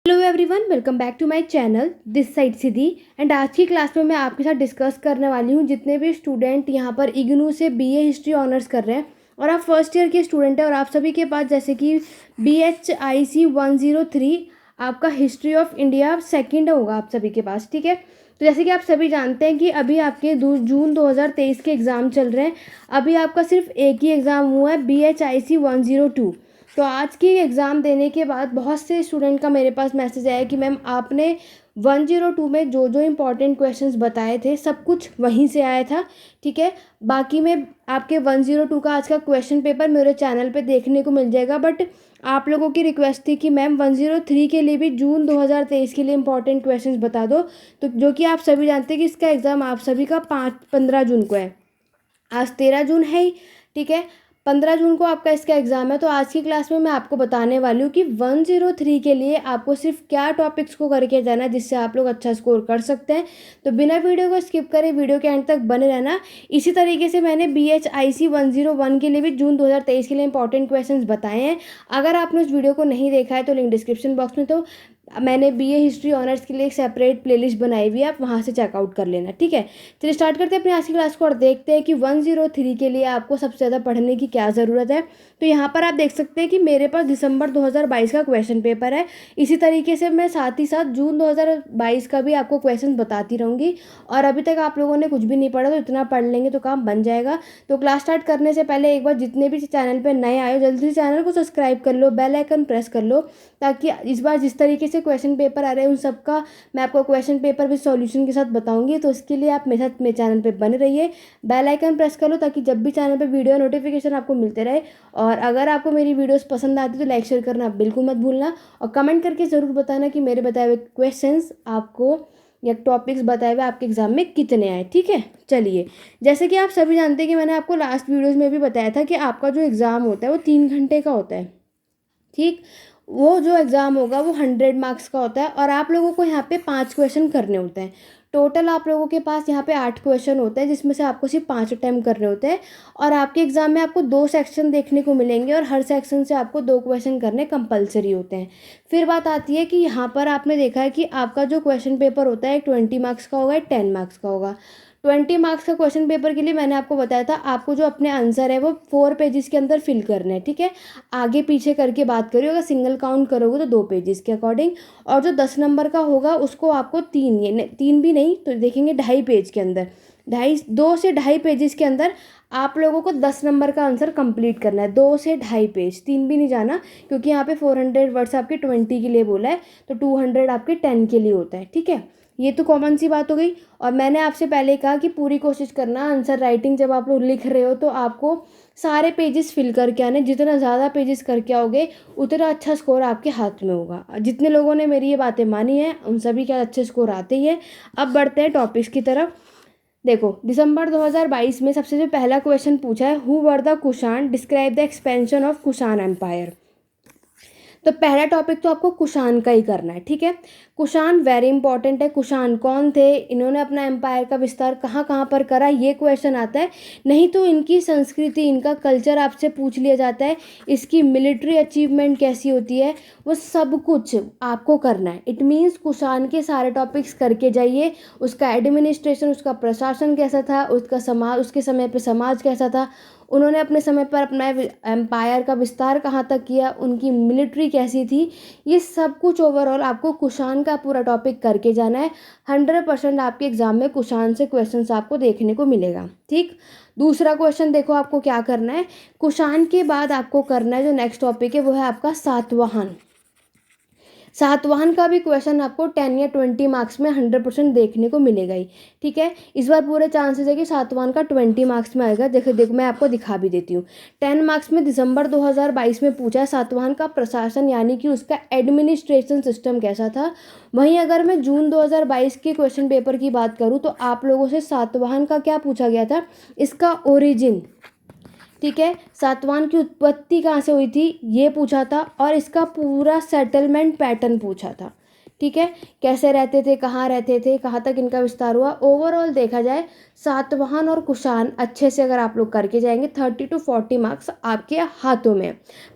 Hello everyone, welcome back to my channel this side Siddhi. And आज की class में मैं आपके साथ डिस्कस करने वाली हूँ जितने भी स्टूडेंट यहाँ पर इग्नू से बीए हिस्ट्री ऑनर्स कर रहे हैं और आप फर्स्ट ईयर के स्टूडेंट हैं और आप सभी के पास जैसे कि BHIC 103 आपका हिस्ट्री ऑफ इंडिया सेकंड होगा आप सभी के पास। ठीक है, तो जैसे कि आप सभी जानते हैं कि अभी आपके जून 2023 के एग्ज़ाम चल रहे हैं। अभी आपका सिर्फ एक ही एग्ज़ाम हुआ है BHIC 102। तो आज की एग्ज़ाम देने के बाद बहुत से स्टूडेंट का मेरे पास मैसेज आया कि मैम आपने 102 में जो जो इम्पोर्टेंट क्वेश्चंस बताए थे सब कुछ वहीं से आया था। ठीक है, बाकी में आपके 102 का आज का क्वेश्चन पेपर मेरे चैनल पे देखने को मिल जाएगा। बट आप लोगों की रिक्वेस्ट थी कि मैम 103 के लिए भी जून 2023 के लिए इम्पोर्टेंट क्वेश्चंस बता दो, तो जो कि आप सभी जानते हैं कि इसका एग्ज़ाम आप सभी का 15 जून को है। आज 13 जून है ही। ठीक है, 15 जून को आपका इसका एग्ज़ाम है। तो आज की क्लास में मैं आपको बताने वाली हूँ कि 103 के लिए आपको सिर्फ क्या टॉपिक्स को करके जाना है जिससे आप लोग अच्छा स्कोर कर सकते हैं। तो बिना वीडियो को स्किप करें, वीडियो के एंड तक बने रहना। इसी तरीके से मैंने BHIC 101 के लिए भी जून 2023 के लिए इंपॉर्टेंट क्वेश्चन बताए हैं। अगर आपने उस वीडियो को नहीं देखा है तो लिंक डिस्क्रिप्शन बॉक्स में, तो मैंने बीए हिस्ट्री ऑनर्स के लिए एक सेपरेट प्लेलिस्ट बनाई हुई है, आप वहाँ से चेकआउट कर लेना। ठीक है, चलिए स्टार्ट करते हैं अपनी आज की क्लास को और देखते हैं कि 103 के लिए आपको सबसे ज़्यादा पढ़ने की क्या ज़रूरत है। तो यहाँ पर आप देख सकते हैं कि मेरे पास दिसंबर 2022 का क्वेश्चन पेपर है। इसी तरीके से मैं साथ ही साथ जून 2022 का भी आपको क्वेश्चन बताती रहूँगी। और अभी तक आप लोगों ने कुछ भी नहीं पढ़ा तो इतना पढ़ लेंगे तो काम बन जाएगा। तो क्लास स्टार्ट करने से पहले एक बार जितने भी चैनल पर नए आए हो जल्दी से चैनल को सब्सक्राइब कर लो, बेल आइकन प्रेस कर लो, ताकि इस बार जिस तरीके से क्वेश्चन पेपर आ रहे हैं उन सबका मैं आपको क्वेश्चन पेपर विद सॉल्यूशन के साथ बताऊंगी। तो इसके लिए आप मेरे साथ मेरे चैनल पे बने रहिए, बेल आइकन प्रेस कर लो ताकि जब भी चैनल पे वीडियो नोटिफिकेशन आपको मिलते रहे। और अगर आपको मेरी वीडियोस पसंद आती तो लाइक शेयर करना बिल्कुल मत भूलना और कमेंट करके ज़रूर बताना कि मेरे बताए हुए क्वेश्चंस आपको या टॉपिक्स बताए हुए आपके एग्जाम में कितने आए। ठीक है, चलिए जैसे कि आप सभी जानते हैं कि मैंने आपको लास्ट वीडियोज़ में भी बताया था कि आपका जो एग्ज़ाम होता है वो 3 घंटे का होता है। ठीक, वो जो एग्ज़ाम होगा वो 100 मार्क्स का होता है और आप लोगों को यहाँ पे 5 क्वेश्चन करने होते हैं। टोटल आप लोगों के पास यहाँ पे 8 क्वेश्चन होते हैं जिसमें से आपको सिर्फ 5 अटैम्प्ट करने होते हैं। और आपके एग्ज़ाम में आपको 2 सेक्शन देखने को मिलेंगे और हर सेक्शन से आपको 2 क्वेश्चन करने कंपलसरी होते हैं। फिर बात आती है कि यहाँ पर आपने देखा है कि आपका जो क्वेश्चन पेपर होता है 20 मार्क्स का होगा, 10 मार्क्स का होगा। 20 मार्क्स का क्वेश्चन पेपर के लिए मैंने आपको बताया था आपको जो अपने आंसर है वो 4 पेजेस के अंदर फिल करने हैं। ठीक है, आगे पीछे करके बात करिए, अगर सिंगल काउंट करोगे तो 2 पेजेस के अकॉर्डिंग। और जो 10 नंबर का होगा उसको आपको 3 भी नहीं तो देखेंगे 2.5 पेज के अंदर, 2 से 2.5 पेजेस के अंदर आप लोगों को 10 नंबर का आंसर कंप्लीट करना है। 2 से 2.5 पेज, 3 भी नहीं जाना, क्योंकि यहाँ पे 400 वर्ड्स आपके 20 के लिए बोला है तो 200 आपके 10 के लिए होता है। ठीक है, ये तो कॉमन सी बात हो गई। और मैंने आपसे पहले कहा कि पूरी कोशिश करना आंसर राइटिंग जब आप लोग लिख रहे हो तो आपको सारे पेजेस फिल करके आने। जितना ज़्यादा पेजेस करके आओगे उतना अच्छा स्कोर आपके हाथ में होगा। जितने लोगों ने मेरी ये बातें मानी हैं उन सभी के अच्छे स्कोर आते ही हैं। अब बढ़ते हैं टॉपिक्स की तरफ। देखो, दिसंबर 2022 में सबसे जो पहला क्वेश्चन पूछा है, who were the Kushan, describe the expansion of Kushan empire. तो पहला टॉपिक तो आपको कुषाण का ही करना है। ठीक है, कुषाण वेरी इंपॉर्टेंट है। कुषाण कौन थे, इन्होंने अपना एम्पायर का विस्तार कहाँ कहाँ पर करा, ये क्वेश्चन आता है। नहीं तो इनकी संस्कृति, इनका कल्चर आपसे पूछ लिया जाता है। इसकी मिलिट्री अचीवमेंट कैसी होती है, वो सब कुछ आपको करना है। इट मीन्स कुषाण के सारे टॉपिक्स करके जाइए। उसका एडमिनिस्ट्रेशन, उसका प्रशासन कैसा था, उसका समाज, उसके समय पे समाज कैसा था, उन्होंने अपने समय पर अपना एम्पायर का विस्तार कहाँ तक किया, उनकी मिलिट्री कैसी थी, ये सब कुछ ओवरऑल आपको कुषाण का पूरा टॉपिक करके जाना है। 100% आपके एग्जाम में कुषाण से क्वेश्चंस आपको देखने को मिलेगा। ठीक, दूसरा क्वेश्चन देखो आपको क्या करना है। कुषाण के बाद आपको करना है जो नेक्स्ट टॉपिक है वो है आपका सातवाहन। सातवाहन का भी क्वेश्चन आपको 10 या 20 मार्क्स में 100% देखने को मिलेगा ही। ठीक है, इस बार पूरे चांसेस है कि सातवाहन का 20 मार्क्स में आएगा। देखो मैं आपको दिखा भी देती हूँ। 10 मार्क्स में दिसंबर 2022 में पूछा है सातवाहन का प्रशासन यानी कि उसका एडमिनिस्ट्रेशन सिस्टम कैसा था। वहीं अगर मैं जून 2022 के क्वेश्चन पेपर की बात करूँ तो आप लोगों से सातवाहन का क्या पूछा गया था, इसका ओरिजिन। ठीक है, सातवाहन की उत्पत्ति कहाँ से हुई थी ये पूछा था और इसका पूरा सेटलमेंट पैटर्न पूछा था। ठीक है, कैसे रहते थे, कहाँ तक इनका विस्तार हुआ। ओवरऑल देखा जाए सातवाहन और कुषाण अच्छे से अगर आप लोग करके जाएंगे 30 to 40 मार्क्स आपके हाथों में।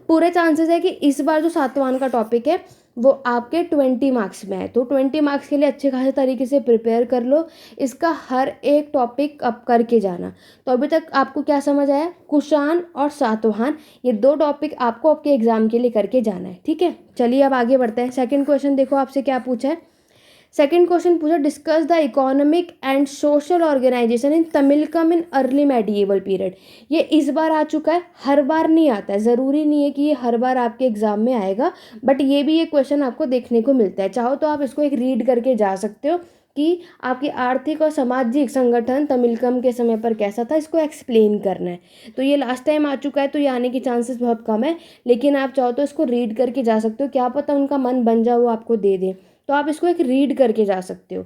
पूरे चांसेस है कि इस बार जो सातवाहन का टॉपिक है वो आपके 20 मार्क्स में है। तो 20 मार्क्स के लिए अच्छे खासे तरीके से प्रिपेयर कर लो, इसका हर एक टॉपिक अब करके जाना। तो अभी तक आपको क्या समझ आया? कुषाण और सातवाहन, ये 2 टॉपिक आपको आपके एग्जाम के लिए करके जाना है, ठीक है। चलिए अब आगे बढ़ते हैं। सेकंड क्वेश्चन देखो आपसे क्या पूछा है। सेकंड क्वेश्चन पूछा, discuss the economic and social organisation in Tamilakam in early medieval period. ये इस बार आ चुका है, हर बार नहीं आता है, ज़रूरी नहीं है कि ये हर बार आपके एग्जाम में आएगा, बट ये भी एक क्वेश्चन आपको देखने को मिलता है। चाहो तो आप इसको एक रीड करके जा सकते हो कि आपकी आर्थिक और सामाजिक संगठन तमिलकम के समय पर कैसा था, इसको एक्सप्लेन करना है। तो ये लास्ट टाइम आ चुका है, तो ये आने के चांसेस बहुत कम है, लेकिन आप चाहो तो इसको रीड करके जा सकते हो, क्या पता उनका मन बन जाए वो आपको दे दें। तो आप इसको एक रीड करके जा सकते हो।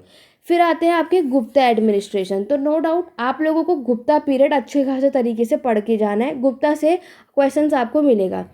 फिर आते हैं आपके गुप्ता एडमिनिस्ट्रेशन। तो नो डाउट आप लोगों को गुप्ता पीरियड अच्छे खासे तरीके से पढ़ के जाना है, गुप्ता से क्वेश्चंस आपको मिलेगा।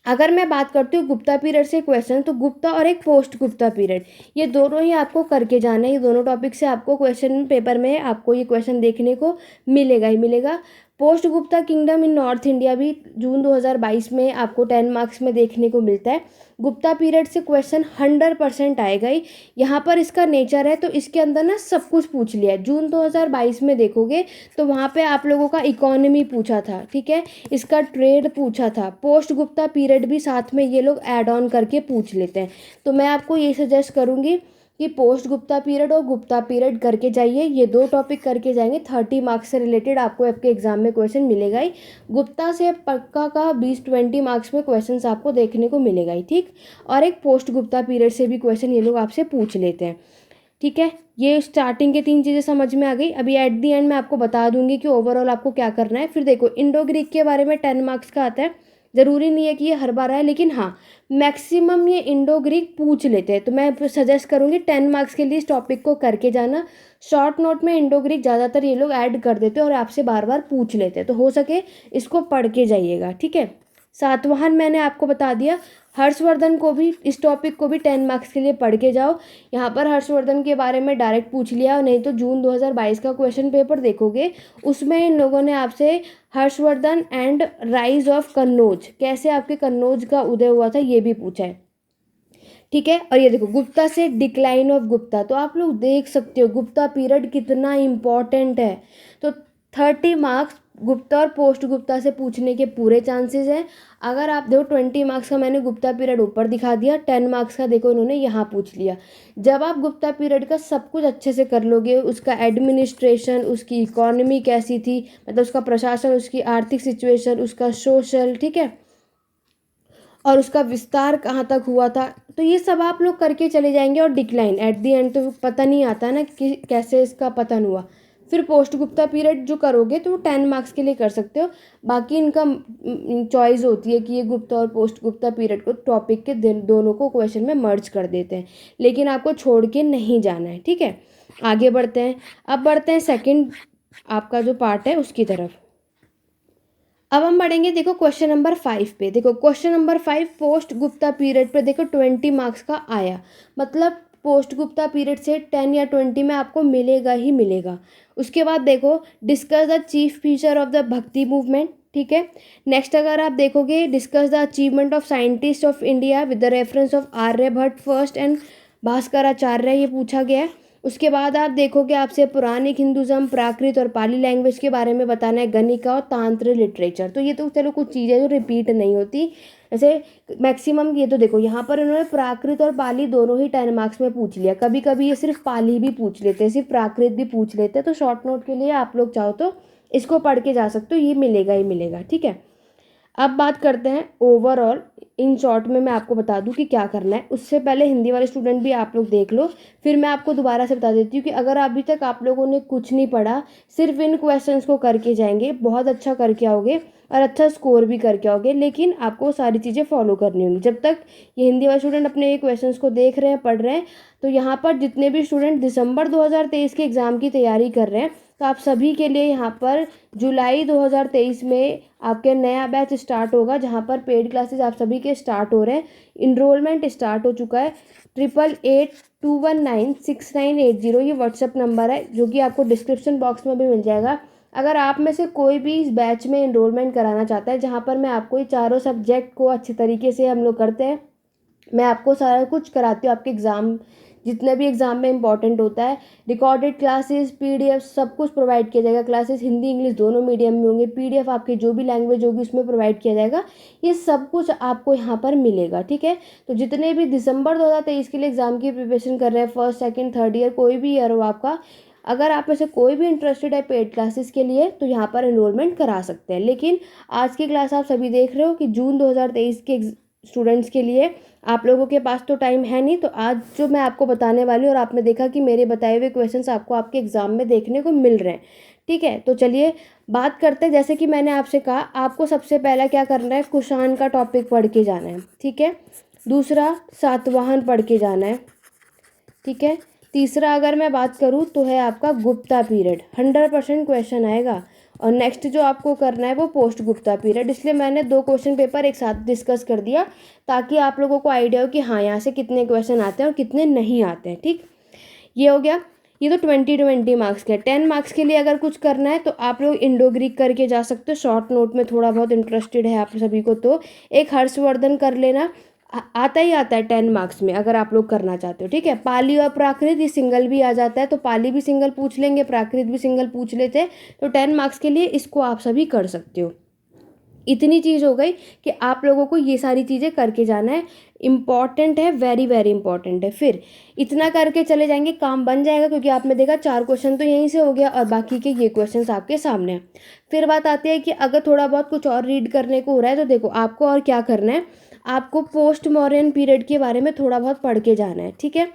अगर मैं बात करती हूँ गुप्ता पीरियड से क्वेश्चन, तो गुप्ता और एक पोस्ट गुप्ता पीरियड, ये दोनों ही आपको करके जाना है। ये दोनों टॉपिक से आपको क्वेश्चन पेपर में आपको ये क्वेश्चन देखने को मिलेगा ही मिलेगा। पोस्ट गुप्ता किंगडम इन नॉर्थ इंडिया भी जून 2022 में आपको 10 मार्क्स में देखने को मिलता है। गुप्ता पीरियड से क्वेश्चन 100% आएगा ही। यहाँ पर इसका नेचर है तो इसके अंदर ना सब कुछ पूछ लिया है। जून 2022 में देखोगे तो वहाँ पे आप लोगों का इकोनॉमी पूछा था, ठीक है, इसका ट्रेड पूछा था। पोस्ट गुप्ता पीरियड भी साथ में ये लोग ऐड ऑन करके पूछ लेते हैं। तो मैं आपको ये सजेस्ट करूँगी कि पोस्ट गुप्ता पीरियड और गुप्ता पीरियड करके जाइए, ये 2 टॉपिक करके जाएंगे। 30 मार्क्स से रिलेटेड आपको आपके एग्जाम में क्वेश्चन मिलेगा ही। गुप्ता से पक्का का 20-20 मार्क्स में क्वेश्चंस आपको देखने को मिलेगा ही, ठीक। और एक पोस्ट गुप्ता पीरियड से भी क्वेश्चन ये लोग आपसे पूछ लेते हैं, ठीक है। ये स्टार्टिंग के 3 चीज़ें समझ में आ गई। अभी एट दी एंड मैं आपको बता दूंगी कि ओवरऑल आपको क्या करना है। फिर देखो इंडो ग्रीक के बारे में 10 मार्क्स का आता है, ज़रूरी नहीं है कि ये हर बार आए, लेकिन हाँ मैक्सिमम ये इंडो ग्रीक पूछ लेते हैं। तो मैं सजेस्ट करूँगी 10 मार्क्स के लिए इस टॉपिक को करके जाना। शॉर्ट नोट में इंडो ग्रीक ज़्यादातर ये लोग ऐड कर देते हैं और आपसे बार बार पूछ लेते हैं, तो हो सके इसको पढ़ के जाइएगा, ठीक है। सातवाहन मैंने आपको बता दिया। हर्षवर्धन को भी, इस टॉपिक को भी 10 मार्क्स के लिए पढ़ के जाओ। यहाँ पर हर्षवर्धन के बारे में डायरेक्ट पूछ लिया, नहीं तो जून 2022 का क्वेश्चन पेपर देखोगे उसमें इन लोगों ने आपसे Harshvardhan and rise of Kannauj, कैसे आपके कन्नौज का उदय हुआ था, ये भी पूछा है, ठीक है। और ये देखो गुप्ता से डिक्लाइन ऑफ गुप्ता, तो आप लोग देख सकते हो गुप्ता पीरियड कितना इम्पॉर्टेंट है। तो 30 मार्क्स गुप्ता और पोस्ट गुप्ता से पूछने के पूरे चांसेस हैं। अगर आप देखो 20 मार्क्स का मैंने गुप्ता पीरियड ऊपर दिखा दिया, 10 मार्क्स का देखो इन्होंने यहाँ पूछ लिया। जब आप गुप्ता पीरियड का सब कुछ अच्छे से कर लोगे, उसका एडमिनिस्ट्रेशन, उसकी इकोनॉमी कैसी थी, मतलब उसका प्रशासन, उसकी आर्थिक सिचुएशन, उसका सोशल, ठीक है, और उसका विस्तार कहाँ तक हुआ था, तो ये सब आप लोग करके चले जाएंगे। और डिक्लाइन एट दी एंड तो पता नहीं आता ना कि कैसे इसका पतन हुआ। फिर पोस्ट गुप्ता पीरियड जो करोगे तो वो 10 मार्क्स के लिए कर सकते हो, बाकी इनका चॉइस होती है कि ये गुप्ता और पोस्ट गुप्ता पीरियड को टॉपिक के दोनों को क्वेश्चन में मर्ज कर देते हैं, लेकिन आपको छोड़ के नहीं जाना है, ठीक है। आगे बढ़ते हैं। अब बढ़ते हैं सेकेंड आपका जो पार्ट है उसकी तरफ। अब हम बढ़ेंगे देखो क्वेश्चन नंबर 5 पे। देखो question number 5 post Gupta period पे देखो 20 मार्क्स का आया, मतलब पोस्ट गुप्ता पीरियड से 10 या 20 में आपको मिलेगा ही मिलेगा। उसके बाद देखो discuss the chief feature of the bhakti movement, ठीक है। नेक्स्ट अगर आप देखोगे discuss the achievement of scientist of India with the reference of Aryabhatta first and Bhaskaracharya, ये पूछा गया है। उसके बाद आप देखोगे आपसे पुरानिक हिंदुज़म, प्राकृत और पाली लैंग्वेज के बारे में बताना है, गणिका और तांत्र लिटरेचर। तो ये तो चलो कुछ चीज़ें जो रिपीट नहीं होती, जैसे मैक्सिमम ये तो देखो यहाँ पर इन्होंने प्राकृत और पाली दोनों ही 10 मार्क्स में पूछ लिया। कभी कभी ये सिर्फ पाली भी पूछ लेते हैं, सिर्फ प्राकृत भी पूछ लेते हैं। तो शॉर्ट नोट के लिए आप लोग चाहो तो इसको पढ़ के जा सकते हो, ये मिलेगा ही मिलेगा, ठीक है। अब बात करते हैं ओवरऑल, इन शॉर्ट में मैं आपको बता दूं कि क्या करना है। उससे पहले हिंदी वाले स्टूडेंट भी आप लोग देख लो, फिर मैं आपको दोबारा से बता देती हूँ कि अगर अभी तक आप लोगों ने कुछ नहीं पढ़ा, सिर्फ इन क्वेश्चंस को करके जाएंगे, बहुत अच्छा करके आओगे और अच्छा स्कोर भी करके आओगे, लेकिन आपको सारी चीज़ें फॉलो करनी होंगी। जब तक ये हिंदी वाले स्टूडेंट अपने ये क्वेश्चंस को देख रहे हैं, पढ़ रहे हैं, तो यहाँ पर जितने भी स्टूडेंट दिसंबर 2023 के एग्ज़ाम की तैयारी कर रहे हैं, तो आप सभी के लिए यहाँ पर जुलाई 2023 में आपके नया बैच स्टार्ट होगा, जहाँ पर पेड क्लासेस आप सभी के स्टार्ट हो रहे हैं। इनरोलमेंट स्टार्ट हो चुका है। 8882196980 ये व्हाट्सएप नंबर है, जो कि आपको डिस्क्रिप्शन बॉक्स में भी मिल जाएगा। अगर आप में से कोई भी इस बैच में इनरोलमेंट कराना चाहता है, जहाँ पर मैं आपको ये चारों सब्जेक्ट को अच्छे तरीके से हम लोग करते हैं, मैं आपको सारा कुछ कराती हूँ, आपके एग्ज़ाम जितना भी एग्ज़ाम में इंपॉर्टेंट होता है। रिकॉर्डेड क्लासेस, पीडीएफ सब कुछ प्रोवाइड किया जाएगा। क्लासेस हिंदी इंग्लिश दोनों मीडियम में होंगे। पीडीएफ आपकी जो भी लैंग्वेज होगी उसमें प्रोवाइड किया जाएगा। ये सब कुछ आपको यहाँ पर मिलेगा, ठीक है। तो जितने भी दिसंबर 2023 के लिए एग्ज़ाम की प्रिपरेशन कर रहे हैं, फर्स्ट सेकेंड थर्ड ईयर कोई भी ईयर हो आपका, अगर आप में से कोई भी इंटरेस्टेड है पेड क्लासेस के लिए तो यहाँ पर एनरोलमेंट करा सकते हैं। लेकिन आज की क्लास आप सभी देख रहे हो कि जून 2023 के स्टूडेंट्स के लिए आप लोगों के पास तो टाइम है नहीं, तो आज जो मैं आपको बताने वाली हूँ और आपने देखा कि मेरे बताए हुए क्वेश्चंस आपको आपके एग्ज़ाम में देखने को मिल रहे हैं, ठीक है। तो चलिए बात करते हैं। जैसे कि मैंने आपसे कहा, आपको सबसे पहला क्या करना है, कुषाण का टॉपिक पढ़ के जाना है, ठीक है। दूसरा सातवाहन पढ़ के जाना है, ठीक है। तीसरा अगर मैं बात करूँ तो है आपका गुप्ता पीरियड, 100% क्वेश्चन आएगा। और नेक्स्ट जो आपको करना है वो पोस्ट गुप्ता पीरियड। इसलिए मैंने 2 क्वेश्चन पेपर एक साथ डिस्कस कर दिया ताकि आप लोगों को आइडिया हो कि हाँ यहाँ से कितने क्वेश्चन आते हैं और कितने नहीं आते हैं, ठीक। ये हो गया। ये तो 20 मार्क्स के। 10 मार्क्स के लिए अगर कुछ करना है तो आप लोग इंडो ग्रीक करके जा सकते हो, शॉर्ट नोट में थोड़ा बहुत इंटरेस्टेड है आप सभी को तो एक हर्षवर्धन कर लेना, आता ही आता है 10 मार्क्स में अगर आप लोग करना चाहते हो, ठीक है। पाली और प्राकृत ये सिंगल भी आ जाता है, तो पाली भी सिंगल पूछ लेंगे, प्राकृत भी सिंगल पूछ लेते हैं, तो 10 मार्क्स के लिए इसको आप सभी कर सकते हो। इतनी चीज़ हो गई कि आप लोगों को ये सारी चीज़ें करके जाना है, इम्पॉर्टेंट है, वेरी वेरी इंपॉर्टेंट है। फिर इतना करके चले जाएंगे, काम बन जाएगा, क्योंकि आपने देखा 4 क्वेश्चन तो यहीं से हो गया और बाकी के ये क्वेश्चन आपके सामने हैं। फिर बात आती है कि अगर थोड़ा बहुत कुछ और रीड करने को हो रहा है तो देखो आपको और क्या करना है, आपको पोस्ट मॉडर्न पीरियड के बारे में थोड़ा बहुत पढ़ के जाना है, ठीक है।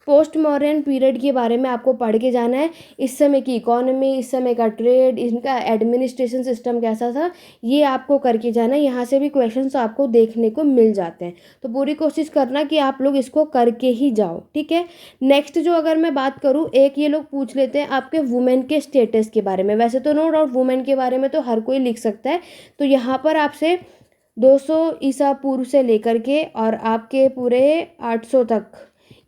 पोस्ट मॉडर्न पीरियड के बारे में आपको पढ़ के जाना है। इस समय की इकोनॉमी, इस समय का ट्रेड, इनका एडमिनिस्ट्रेशन सिस्टम कैसा था, ये आपको करके जाना है। यहाँ से भी क्वेश्चंस आपको देखने को मिल जाते हैं, तो पूरी कोशिश करना कि आप लोग इसको करके ही जाओ, ठीक है। नेक्स्ट जो अगर मैं बात करूँ, एक ये लोग पूछ लेते हैं आपके वुमेन के स्टेटस के बारे में। वैसे तो नो डाउट वुमेन के बारे में तो हर कोई लिख सकता है, तो यहाँ पर आपसे 200 ईसा पूर्व से लेकर के और आपके पूरे 800 तक,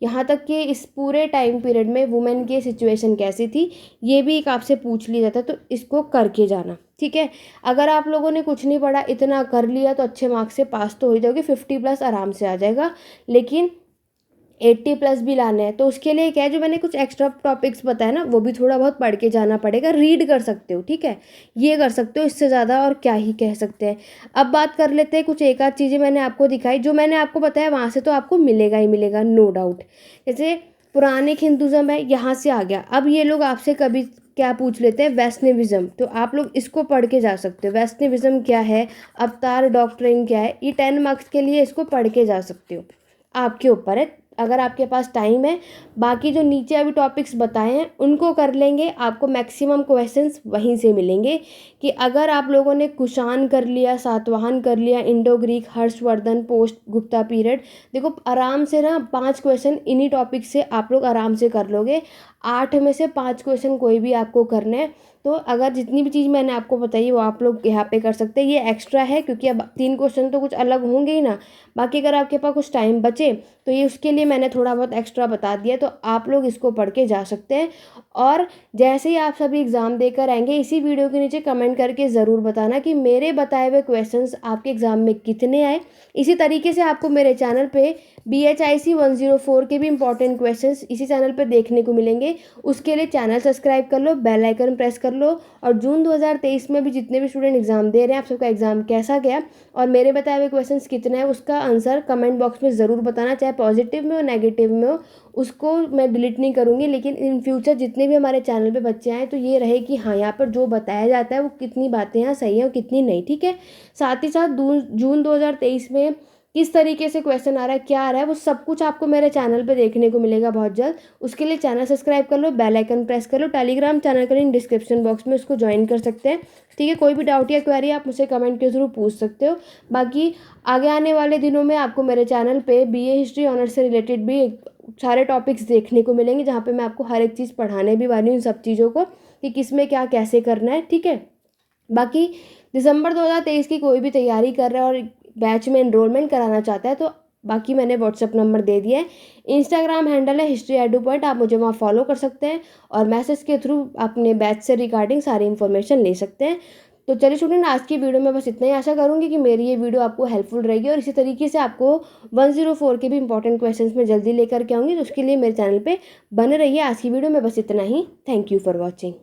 यहाँ तक कि इस पूरे टाइम पीरियड में वुमेन की सिचुएशन कैसी थी ये भी एक आपसे पूछ लिया जाता है, तो इसको करके जाना, ठीक है। अगर आप लोगों ने कुछ नहीं पढ़ा, इतना कर लिया तो अच्छे मार्क्स से पास तो हो जाओगे, 50+ आराम से आ जाएगा। लेकिन 80+ भी लाने हैं, तो उसके लिए क्या है, जो मैंने कुछ एक्स्ट्रा टॉपिक्स बताया ना वो भी थोड़ा बहुत पढ़ के जाना पड़ेगा। रीड कर सकते हो, ठीक है, ये कर सकते हो, इससे ज़्यादा और क्या ही कह सकते हैं। अब बात कर लेते हैं कुछ एक आध चीज़ें मैंने आपको दिखाई, जो मैंने आपको बताया वहाँ से तो आपको मिलेगा ही मिलेगा, नो डाउट। जैसे पुरानिक हिंदुज़म है, यहाँ से आ गया। अब ये लोग आपसे कभी क्या पूछ लेते हैं, वैष्णविज्म, तो आप लोग इसको पढ़ के जा सकते हो। वैष्णविज्म क्या है, अवतार डॉक्ट्रिन क्या है, ये 10 मार्क्स के लिए इसको पढ़ के जा सकते हो, आपके ऊपर है अगर आपके पास टाइम है। बाकी जो नीचे अभी टॉपिक्स बताए हैं उनको कर लेंगे, आपको मैक्सिमम क्वेश्चंस वहीं से मिलेंगे। कि अगर आप लोगों ने कुषाण कर लिया, सातवाहन कर लिया, Indo Greek, Harshvardhan, post Gupta period, देखो आराम से ना 5 क्वेश्चन इन्हीं टॉपिक से आप लोग आराम से कर लोगे। 8 में से 5 क्वेश्चन कोई भी आपको करना है, तो अगर जितनी भी चीज़ मैंने आपको बताई वो आप लोग यहाँ पे कर सकते हैं। ये एक्स्ट्रा है क्योंकि अब 3 क्वेश्चन तो कुछ अलग होंगे ही ना। बाकी अगर आपके पास कुछ टाइम बचे तो ये उसके लिए मैंने थोड़ा बहुत एक्स्ट्रा बता दिया, तो आप लोग इसको पढ़ के जा सकते हैं। और जैसे ही आप सभी एग्ज़ाम देकर आएंगे, इसी वीडियो के नीचे कमेंट करके ज़रूर बताना कि मेरे बताए हुए क्वेश्चंस आपके एग्ज़ाम में कितने आए। इसी तरीके से आपको मेरे चैनल पे BHIC 104 के भी इंपॉर्टेंट क्वेश्चंस इसी चैनल पे देखने को मिलेंगे। उसके लिए चैनल सब्सक्राइब कर लो, बेल आइकन प्रेस कर लो। और जून 2023 में भी जितने भी स्टूडेंट एग्ज़ाम दे रहे हैं, आप सबका एग्ज़ाम कैसा गया और मेरे बताए हुए क्वेश्चंस कितने हैं उसका आंसर कमेंट बॉक्स में ज़रूर बताना, चाहे पॉजिटिव में हो नेगेटिव में हो, उसको मैं डिलीट नहीं करूँगी। लेकिन इन फ्यूचर जितने भी हमारे चैनल पे बच्चे आए तो ये रहे कि हाँ यहाँ पर जो बताया जाता है वो कितनी बातें यहाँ सही हैं और कितनी नहीं, ठीक है। साथ ही साथ जून 2023 में किस तरीके से क्वेश्चन आ रहा है, क्या आ रहा है, वो सब कुछ आपको मेरे चैनल पे देखने को मिलेगा बहुत जल्द। उसके लिए चैनल सब्सक्राइब कर लो, बेल आइकन प्रेस कर लो। टेलीग्राम चैनल का लिंक डिस्क्रिप्शन बॉक्स में उसको ज्वाइन कर सकते हैं, ठीक है। कोई भी डाउट या क्वेरी आप मुझसे कमेंट के थ्रू पूछ सकते हो। बाकी आगे आने वाले दिनों में आपको मेरे चैनल पे BA हिस्ट्री ऑनर्स से रिलेटेड भी सारे टॉपिक्स देखने को मिलेंगे, जहाँ पे मैं आपको हर एक चीज़ पढ़ाने भी वाली हूँ, इन सब चीज़ों को कि किस में क्या कैसे करना है, ठीक है। बाकी दिसंबर 2023 की कोई भी तैयारी कर रहा है और बैच में एनरोलमेंट कराना चाहता है तो बाकी मैंने व्हाट्सअप नंबर दे दिया है। इंस्टाग्राम हैंडल है हिस्ट्री एडू पॉइंट, आप मुझे वहाँ फॉलो कर सकते हैं और मैसेज के थ्रू अपने बैच से रिगार्डिंग सारी इन्फॉर्मेशन ले सकते हैं। तो चलिए स्टूडेंट, आज की वीडियो में बस इतना ही। आशा करूँगी कि मेरी ये वीडियो आपको हेल्पफुल रहेगी और इसी तरीके से आपको 104 के भी इंपॉर्टेंट क्वेश्चंस में जल्दी लेकर के आऊँगी। तो उसके लिए मेरे चैनल पे बने रहिए। आज की वीडियो में बस इतना ही। Thank you for watching.